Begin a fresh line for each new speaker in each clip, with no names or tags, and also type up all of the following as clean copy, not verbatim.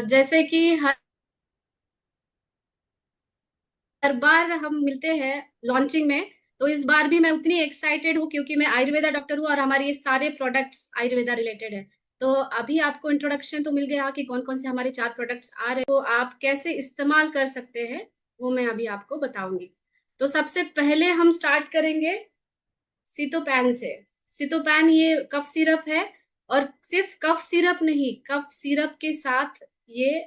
जैसे कि हर बार हम मिलते हैं लॉन्चिंग में। तो इस बार भी मैं उतनी एक्साइटेड हूँ क्योंकि मैं आयुर्वेदा डॉक्टर हूँ और हमारे ये सारे प्रोडक्ट्स आयुर्वेदा रिलेटेड है। तो अभी आपको इंट्रोडक्शन तो मिल गया कि कौन कौन से हमारे 4 प्रोडक्ट्स आ रहे हैं, तो आप कैसे इस्तेमाल कर सकते हैं वो मैं अभी आपको बताऊंगी। तो सबसे पहले हम स्टार्ट करेंगे सितोपैन से। सितोपैन ये कफ सिरप है, और सिर्फ कफ सिरप नहीं, कफ सिरप के साथ ये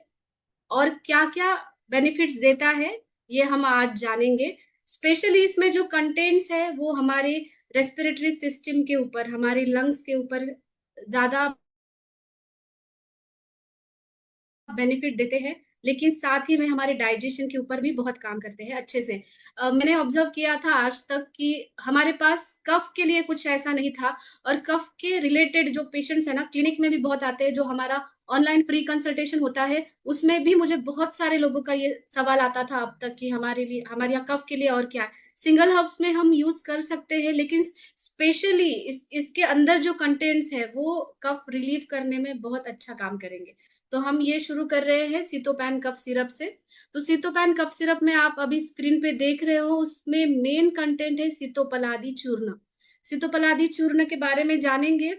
और क्या क्या बेनिफिट्स देता है ये हम आज जानेंगे। स्पेशली इसमें जो कंटेंट्स है वो हमारे रेस्पिरेटरी सिस्टम के ऊपर, हमारे लंग्स के ऊपर ज्यादा बेनिफिट देते हैं, लेकिन साथ ही में हमारे डाइजेशन के ऊपर भी बहुत काम करते हैं अच्छे से। मैंने ऑब्जर्व किया था आज तक कि हमारे पास कफ के लिए कुछ ऐसा नहीं था, और कफ के रिलेटेड जो पेशेंट्स है ना, क्लिनिक में भी बहुत आते हैं। जो हमारा ऑनलाइन फ्री कंसल्टेशन होता है उसमें भी मुझे बहुत सारे लोगों का ये सवाल आता था अब तक कि हमारे लिए, हमारे यहाँ कफ के लिए और क्या है। सिंगल हर्ब्स में हम यूज कर सकते हैं, लेकिन स्पेशली इसके अंदर जो कंटेंट्स है वो कफ रिलीव करने में बहुत अच्छा काम करेंगे। तो हम ये शुरू कर रहे हैं सीतोपैन कफ सिरप से। तो सीतोपैन कफ सिरप में आप अभी स्क्रीन पे देख रहे हो, उसमें मेन कंटेंट है सीतोपलादी चूर्ण। सीतोपलादी चूर्ण के बारे में जानेंगे।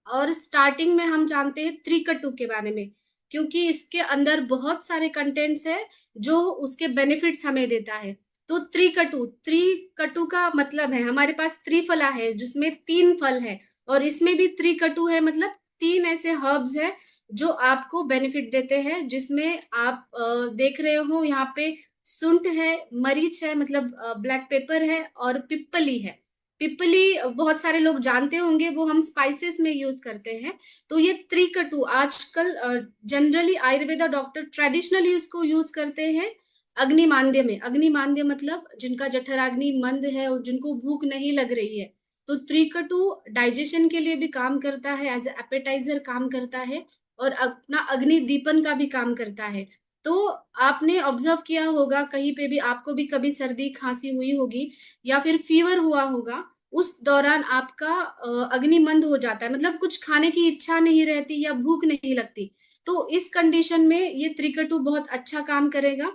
और स्टार्टिंग में हम जानते हैं त्रिकटु के बारे में, क्योंकि इसके अंदर बहुत सारे कंटेंट्स है जो उसके बेनिफिट्स हमें देता है। तो त्रिकटु, त्रिकटु का मतलब है हमारे पास त्रिफला है जिसमें 3 फल है, और इसमें भी त्रिकटु है, मतलब 3 ऐसे हर्ब्स है जो आपको बेनिफिट देते हैं। जिसमें आप देख रहे हो यहाँ पे सुंठ है, मरीच है मतलब ब्लैक पेपर है, और पिप्पली है। पिपली बहुत सारे लोग जानते होंगे, वो हम स्पाइसेस में यूज करते हैं। तो ये त्रिकटु आजकल जनरली आयुर्वेदा डॉक्टर ट्रेडिशनली उसको यूज करते हैं अग्निमांद्य में। अग्निमांद्य मतलब जिनका जठराग्नि मंद है और जिनको भूख नहीं लग रही है। तो त्रिकटु डाइजेशन के लिए भी काम करता है, एज एपेटाइजर काम करता है, और अपना अग्नि दीपन का भी काम करता है। तो आपने ऑब्जर्व किया होगा कहीं पे भी आपको भी कभी सर्दी खांसी हुई होगी या फिर फीवर हुआ होगा, उस दौरान आपका अग्निमंद हो जाता है, मतलब कुछ खाने की इच्छा नहीं रहती या भूख नहीं लगती। तो इस कंडीशन में ये त्रिकटु बहुत अच्छा काम करेगा।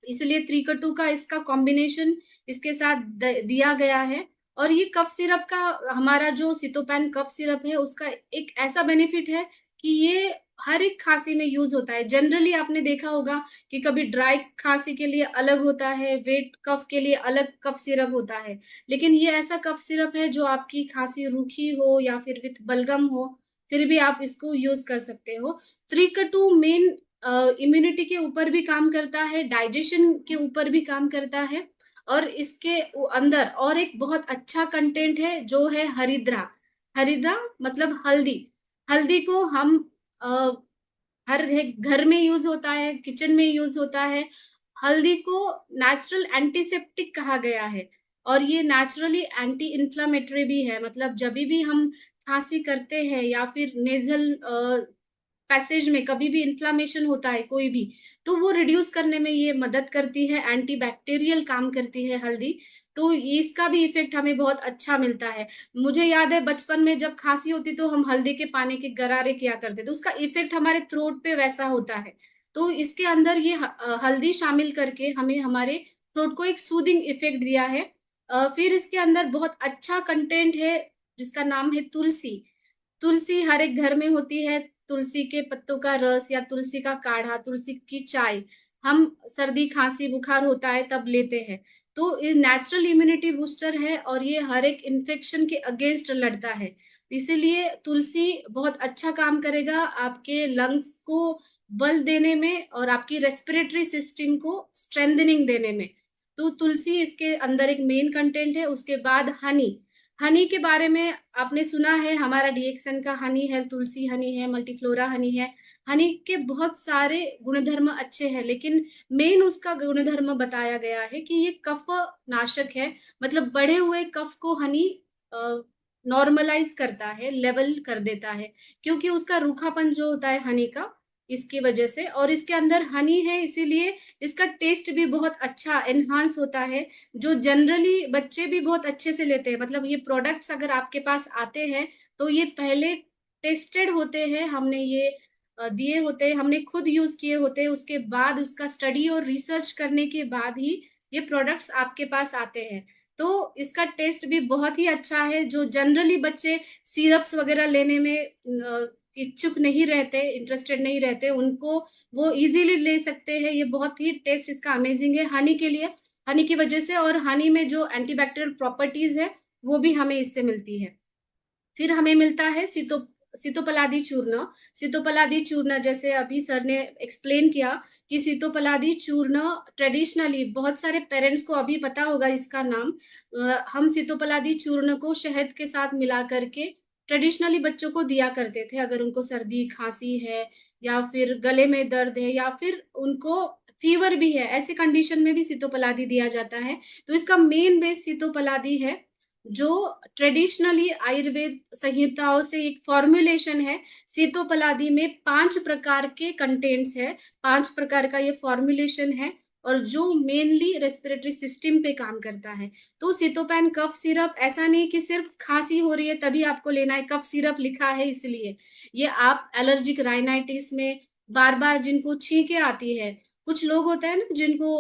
इसलिए त्रिकटु का इसका कॉम्बिनेशन इसके साथ दिया गया है। और ये कफ सिरप का, हमारा जो सितोपैन कफ सिरप है उसका एक ऐसा बेनिफिट है कि ये हर एक खांसी में यूज होता है। जनरली आपने देखा होगा कि कभी ड्राई खांसी के लिए अलग होता है, वेट कफ के लिए अलग कफ सिरप होता है, लेकिन ये ऐसा कफ सिरप है जो आपकी खांसी रूखी हो या फिर विथ बलगम हो, फिर भी आप इसको यूज कर सकते हो। त्रिकटु मेन इम्यूनिटी के ऊपर भी काम करता है, डाइजेशन के ऊपर भी काम करता है। और इसके अंदर और एक बहुत अच्छा कंटेंट है जो है हरिद्रा। हरिद्रा मतलब हल्दी। हल्दी को हम अ, हर एक घर में यूज होता है, किचन में यूज होता है। हल्दी को नेचुरल एंटीसेप्टिक कहा गया है, और ये नेचुरली एंटी इन्फ्लामेटरी भी है। मतलब जब भी हम खांसी करते हैं या फिर नेजल पैसेज में कभी भी इन्फ्लामेशन होता है कोई भी, तो वो रिड्यूस करने में ये मदद करती है, एंटी बैक्टीरियल काम करती है हल्दी। तो इसका भी इफेक्ट हमें बहुत अच्छा मिलता है। मुझे याद है बचपन में जब खांसी होती तो हम हल्दी के पानी के गरारे किया करते, तो उसका इफेक्ट हमारे थ्रोट पे वैसा होता है। तो इसके अंदर ये हल्दी शामिल करके हमें हमारे थ्रोट को एक सूदिंग इफेक्ट दिया है। फिर इसके अंदर बहुत अच्छा कंटेंट है जिसका नाम है तुलसी। तुलसी हर एक घर में होती है। तुलसी के पत्तों का रस या तुलसी का काढ़ा, तुलसी की चाय हम सर्दी खांसी बुखार होता है तब लेते हैं। तो ये नेचुरल इम्यूनिटी बूस्टर है और ये हर एक इन्फेक्शन के अगेंस्ट लड़ता है। इसीलिए तुलसी बहुत अच्छा काम करेगा आपके लंग्स को बल देने में और आपकी रेस्पिरेटरी सिस्टम को स्ट्रेंथनिंग देने में। तो तुलसी इसके अंदर एक मेन कंटेंट है। उसके बाद हनी। हनी के बारे में आपने सुना है, हमारा डीएक्सन का हनी है, तुलसी हनी है, मल्टीफ्लोरा हनी है। हनी के बहुत सारे गुणधर्म अच्छे हैं, लेकिन मेन उसका गुणधर्म बताया गया है कि ये कफ नाशक है। मतलब बढ़े हुए कफ को हनी नॉर्मलाइज करता है, लेवल कर देता है, क्योंकि उसका रूखापन जो होता है हनी का, इसकी वजह से। और इसके अंदर हनी है इसीलिए इसका टेस्ट भी बहुत अच्छा एनहांस होता है, जो जनरली बच्चे भी बहुत अच्छे से लेते हैं। मतलब ये प्रोडक्ट्स अगर आपके पास आते हैं तो ये पहले टेस्टेड होते हैं, हमने ये दिए होते हैं, हमने खुद यूज़ किए होते हैं, उसके बाद उसका स्टडी और रिसर्च करने के बाद ही ये प्रोडक्ट्स आपके पास आते हैं। तो इसका टेस्ट भी बहुत ही अच्छा है, जो जनरली बच्चे सिरप्स वगैरह लेने में इच्छुक नहीं रहते, इंटरेस्टेड नहीं रहते, उनको वो ईज़िली ले सकते हैं। ये बहुत ही टेस्ट इसका अमेज़िंग है हनी के लिए, हनी की वज़ह से, और हनी में जो एंटीबैक्टीरियल प्रॉपर्टीज़ है, वो भी हमें इससे मिलती है। फिर हमें मिलता है सितोपलादी चूर्ण। सितोपलादी चूर्ण, जैसे अभी सर ने एक्सप्लेन किया कि सितोपलादी चूर्ण ट्रेडिशनली बहुत सारे पेरेंट्स को अभी पता होगा इसका नाम। हम सितोपलादी चूर्ण को शहद के साथ मिला करके ट्रेडिशनली बच्चों को दिया करते थे, अगर उनको सर्दी खांसी है या फिर गले में दर्द है या फिर उनको फीवर भी है, ऐसे कंडीशन में भी सितोपलादी दिया जाता है। तो इसका मेन बेस सितोपलादी है, जो ट्रेडिशनली आयुर्वेद संहिताओं से एक फॉर्मुलेशन है। सीतोपलादी में 5 प्रकार के कंटेंट्स है, 5 प्रकार का ये फॉर्मुलेशन है, और जो मेनली रेस्पिरेटरी सिस्टम पे काम करता है। तो सितोपैन कफ सिरप ऐसा नहीं कि सिर्फ खांसी हो रही है तभी आपको लेना है, कफ सिरप लिखा है इसलिए। ये आप एलर्जिक राइनाइटिस में बार-बार जिनको छींकें आती है, कुछ लोग होते हैं ना जिनको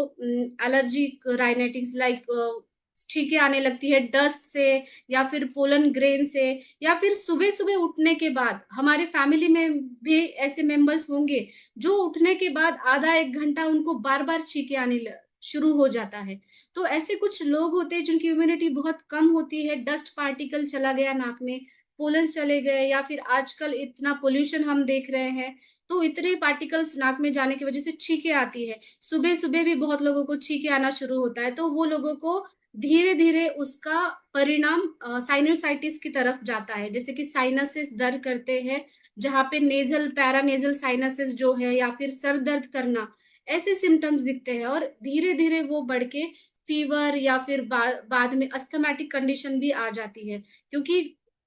एलर्जिक राइनाइटिस लाइक छींकें आने लगती है डस्ट से या फिर पोलन ग्रेन से, या फिर सुबह-सुबह उठने के बाद, हमारे फैमिली में भी ऐसे मेंबर्स होंगे, जो उठने के बाद आधा 1 घंटा उनको बार-बार छींकें आने ल शुरू हो जाता है। तो ऐसे कुछ लोग होते हैं जिनकी इम्यूनिटी बहुत कम होती है, डस्ट पार्टिकल चला गया नाक में, पोलन्स चले गए, या फिर आजकल इतना पॉल्यूशन हम देख रहे हैं, तो इतने पार्टिकल्स नाक में जाने की वजह से छींकें आती है। सुबह-सुबह भी बहुत लोगों को छींकें आना शुरू होता है, तो वो लोगों को धीरे-धीरे उसका परिणाम साइनोसाइटिस की तरफ जाता है। जैसे कि साइनसेस दर्द करते हैं, जहाँ पे नेज़ल पैरानेज़ल साइनसेस जो है, या फिर सर दर्द करना, ऐसे सिम्पटम्स दिखते हैं, और धीरे-धीरे वो बढ़ के फ़ीवर या फिर बाद में अस्थमैटिक कंडीशन भी आ जाती है। क्योंकि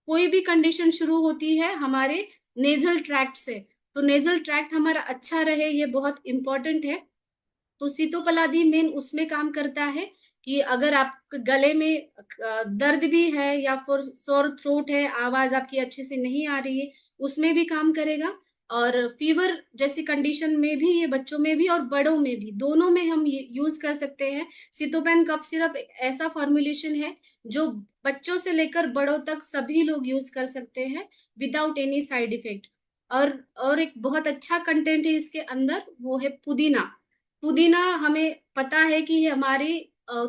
कोई भी कंडीशन शुरू होती है हमारे नेज़ल ट्रैक्ट से, तो नेज़ल ट्रैक्ट हमारा अच्छा रहे, ये बहुत इम्पोर्टेंट है। तो सितोपलादी मेन उसमें काम करता है कि अगर आप गले में दर्द भी है या फिर सोर थ्रोट है, आवाज़ आपकी अच्छे से नहीं आ रही है, उसमें भी काम करेगा। और फ़ीवर जैसी कंडीशन में भी, ये बच्चों में भी और बड़ों में भी, दोनों में हम ये यूज़ कर सकते हैं। सितोपेन कफ सिरप एक ऐसा फ़ॉर्मूलेशन है, जो बच्चों से लेकर बड़ों तक सभी लोग यूज़ कर सकते हैं, विदाउट एनी साइड इफ़ेक्ट। और एक बहुत अच्छा कंटेंट है इसके अंदर, वो है पुदीना। पुदीना हमें पता है कि ये हमारे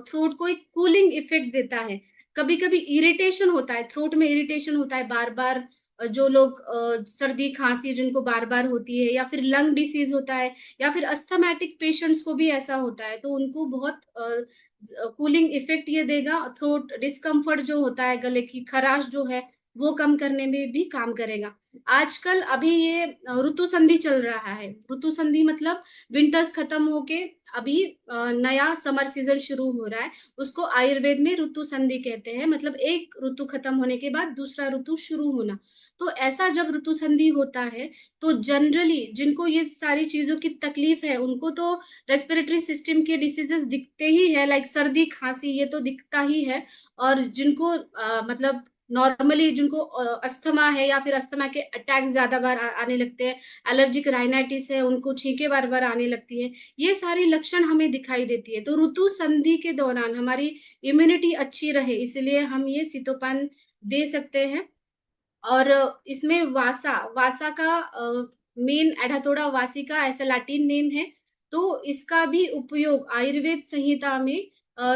थ्रोट को एक कूलिंग इफ़ेक्ट देता है। कभी-कभी इरिटेशन होता है, थ्रोट में इरिटेशन होता है बार-बार, जो लोग सर्दी-खाँसी जिनको बार-बार होती है, या फिर लंग डिसीज़ होता है, या फिर अस्थमैटिक पेशेंट्स को भी ऐसा होता है, तो उनको बहुत कूलिंग इफ़ेक्ट ये देगा। थ्रोट डिस्कम्फर्ट जो होता है, गले की खराश जो है, वो कम करने में भी काम करेगा। आजकल अभी ये ऋतु संधि चल रहा है। ऋतु संधि मतलब विंटर्स खत्म होके अभी नया समर सीजन शुरू हो रहा है। उसको आयुर्वेद में ऋतु संधि कहते हैं, मतलब एक ऋतु खत्म होने के बाद दूसरा ऋतु शुरू होना। तो ऐसा जब ऋतु संधि होता है, तो जनरली जिनको ये सारी चीज़ों की तकलीफ है, उनको तो रेस्पिरेटरी सिस्टम के डिसीज़ेज़ दिखते ही है, लाइक सर्दी, खाँसी, ये तो दिखता ही है। और जिनको मतलब नॉर्मली जिनको अस्थमा है, या फिर अस्थमा के अटैक ज़्यादा बार आने लगते हैं, एलर्जिक राइनाइटिस है, उनको छींकें बार-बार आने लगती है। ये सारी लक्षण हमें दिखाई देती है। तो ऋतु संधि के दौरान हमारी इम्यूनिटी अच्छी रहे, इसलिए हम ये सितोपान दे सकते हैं। और इसमें वासा का मेन एडाथोडा वासिका ऐसा लैटिन नेम है। तो इसका भी उपयोग आयुर्वेद संहिता में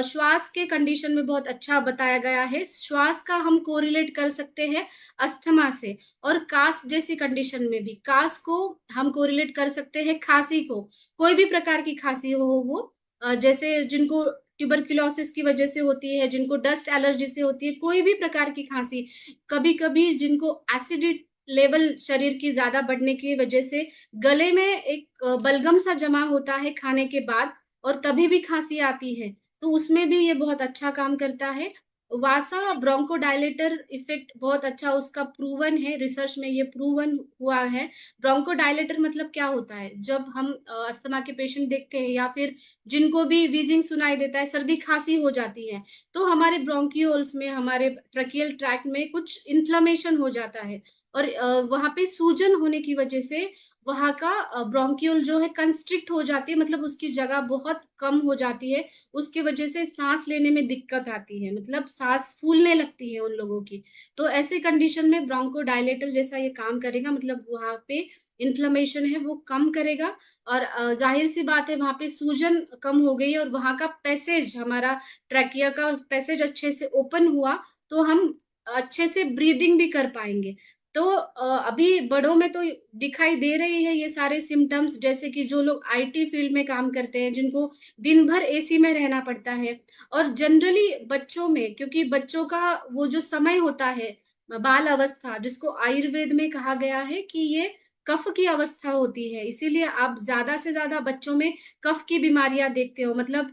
श्वास के कंडीशन में बहुत अच्छा बताया गया है। श्वास का हम कोरिलेट कर सकते हैं अस्थमा से, और कास जैसी कंडीशन में भी कास को हम कोरिलेट कर सकते हैं खाँसी को। कोई भी प्रकार की खाँसी हो वो, जैसे जिनको ट्यूबरकुलोसिस की वजह से होती है, जिनको डस्ट एलर्जी से होती है, कोई भी प्रकार की खाँसी, कभी-कभी जिनको एसिडिट लेवल शरीर की ज़्यादा बढ़ने की वजह से गले में एक बलगम सा जमा होता है खाने के बाद, और तभी भी खाँसी आती है, तो उसमें भी ये बहुत अच्छा काम करता है। वासा ब्रोंकोडायलेटर इफ़ेक्ट बहुत अच्छा उसका प्रूवन है, रिसर्च में ये प्रूवन हुआ है। ब्रोंकोडायलेटर मतलब क्या होता है? जब हम अस्थमा के पेशेंट देखते हैं, या फिर जिनको भी व्हीज़िंग सुनाई देता है, सर्दी-खाँसी हो जाती है, तो हमारे ब्रोंकियोल्स में, हमारे ट्रैकियल ट्रैक्ट में कुछ इन्फ्लेमेशन हो जाता है, और वहाँ पे सूजन होने की वजह से वहाँ का ब्रोंक्यूल जो है कंस्ट्रिक्ट हो जाती है, मतलब उसकी जगह बहुत कम हो जाती है। उसकी वजह से साँस लेने में दिक्कत आती है, मतलब साँस फूलने लगती है उन लोगों की। तो ऐसे कंडीशन में ब्रोंकोडायलेटर जैसा ये काम करेगा, मतलब वहाँ पे इन्फ्लेमेशन है वो कम करेगा और ज़ाहिर-सी बात है वहाँ पे सूजन कम हो गई और वहाँ का पैसेज, हमारा ट्रैकिया का पैसेज अच्छे से ओपन हुआ, तो हम अच्छे से ब्रीदिंग भी कर पाएँगे। तो अभी बड़ों में तो दिखाई दे रही है ये सारे सिम्पटम्स, जैसे कि जो लोग आईटी फील्ड में काम करते हैं, जिनको दिन भर एसी में रहना पड़ता है और जनरली बच्चों में, क्योंकि बच्चों का वो जो समय होता है, बाल अवस्था, जिसको आयुर्वेद में कहा गया है कि ये कफ की अवस्था होती है, इसीलिए आप ज़्यादा से ज़्यादा बच्चों में कफ की बीमारियाँ देखते हो। मतलब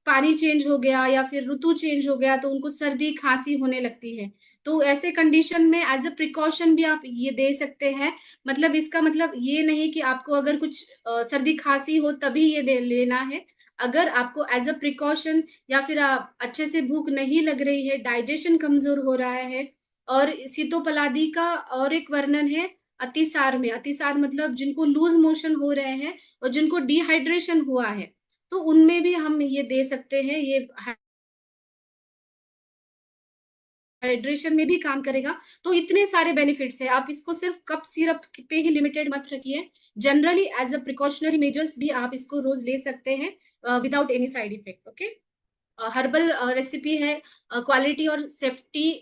पानी चेंज हो गया या फिर ऋतु चेंज हो गया तो उनको सर्दी, खाँसी होने लगती है। तो ऐसे कंडीशन में एज़ अ प्रिकॉशन भी आप ये दे सकते हैं। मतलब इसका मतलब ये नहीं कि आपको अगर कुछ सर्दी-खाँसी हो तभी ये दे लेना है। अगर आपको एज़ अ प्रिकॉशन या फिर अच्छे से भूख नहीं लग रही है, डाइजेशन कमज़ोर हो रहा है और सीतोपलादी का और एक वर्णन है अतिसार में। अतिसार मतलब जिनको लूज़ मोशन हो रहे हैं और जिनको डिहाइड्रेशन हुआ है, तो उनमें भी हम ये दे सकते हैं। ये हाइड्रेशन में भी काम करेगा, तो इतने सारे बेनिफिट्स हैं। आप इसको सिर्फ़ कफ सिरप पे ही लिमिटेड मत रखिए। Generally as a precautionary measures भी आप इसको रोज़ ले सकते हैं without any side effect, okay? Herbal recipe है, क्वालिटी और सेफ्टी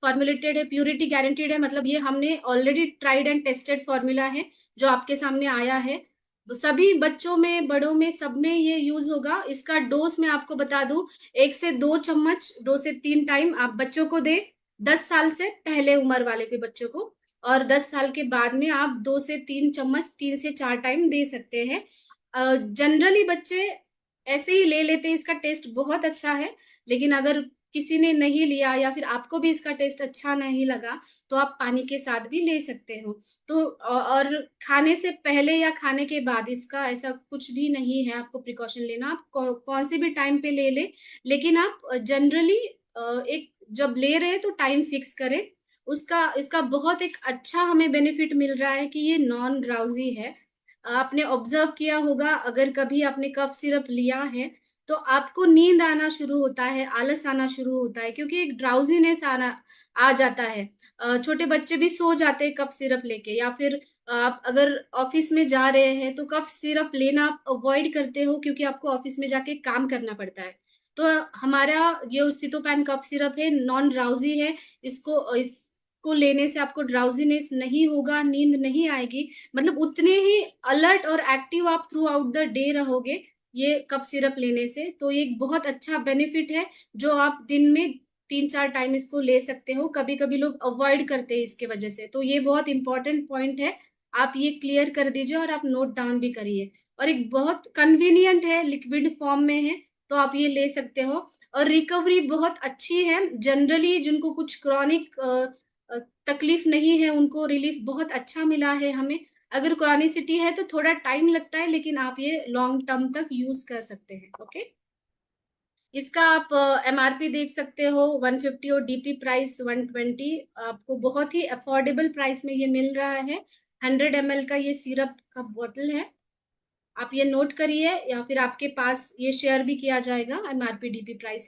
फॉर्मुलेटेड है, प्यूरिटी गारंटीड है, मतलब ये हमने already tried and tested formula है, जो आपके सामने आया है। तो सभी बच्चों में, बड़ों में, सब में ये यूज़ होगा। इसका डोज़ मैं आपको बता दूँ, 1 से 2 चम्मच, 2 से 3 टाइम आप बच्चों को दें, 10 साल से पहले उम्र वाले के बच्चों को, और 10 साल के बाद में आप 2 से 3 चम्मच, 3 से 4 टाइम दे सकते हैं। जनरली बच्चे ऐसे ही ले लेते हैं, इसका टेस्ट बहुत अच्छा है, लेकिन अगर किसी ने नहीं लिया या फिर आपको भी इसका टेस्ट अच्छा नहीं लगा, तो आप पानी के साथ भी ले सकते हो। तो और खाने से पहले या खाने के बाद इसका ऐसा कुछ भी नहीं है आपको प्रिकॉशन लेना, आप कौन से भी टाइम पे ले लें, लेकिन आप जनरली एक जब ले रहे हैं तो टाइम फिक्स करें। उसका इसका बहुत एक अच्छा हमें बेनिफिट मिल रहा है कि ये नॉन ड्राउज़ी है। आपने ऑब्ज़र्व किया होगा, अगर कभी आपने कफ सिरप लिया है, तो आपको नींद आना शुरू होता है, आलस आना शुरू होता है, क्योंकि एक ड्राउज़ीनेस आना आ जाता है। छोटे बच्चे भी सो जाते हैं कफ सिरप लेके, या फिर आप अगर ऑफ़िस में जा रहे हैं, तो कफ सिरप लेना आप अवॉइड करते हो क्योंकि आपको ऑफ़िस में जाके काम करना पड़ता है। तो हमारा ये सिटोपैन कफ सिरप है, नॉन ड्राउज़ी है, इसको लेने से आपको ड्राउज़ीनेस नहीं होगा, नींद नहीं आएगी, मतलब उतने ही अलर्ट और एक्टिव आप थ्रू आउट द डे रहोगे, ये कफ सिरप लेने से। तो ये एक बहुत अच्छा बेनिफिट है, जो आप दिन में 3-4 टाइम इसको ले सकते हो। कभी-कभी लोग अवॉइड करते हैं इसके वजह से, तो ये बहुत इम्पोर्टेंट पॉइंट है। आप ये क्लियर कर दीजिए और आप नोट डाउन भी करिए। और एक बहुत कन्वीनिएंट है, लिक्विड फॉर्म में है, तो आप ये ले सकते हो और रिकवरी बहुत अच्छी है। जनरली जिनको कुछ क्रॉनिक तकलीफ नहीं है, उनको रिलीफ बहुत अच्छा मिला है हमें। अगर क्रॉनिसिटी है तो थोड़ा टाइम लगता है, लेकिन आप ये लॉन्ग टर्म तक यूज़ कर सकते हैं, ओके? इसका आप एमआरपी देख सकते हो 150 और डीपी प्राइस 120, आपको बहुत ही अफोर्डेबल प्राइस में ये मिल रहा है। 100 एमएल का ये सिरप का बॉटल है। आप ये नोट करिए या फिर आपके पास ये शेयर भी किया जाएगा एमआरपी, डीपी प्राइस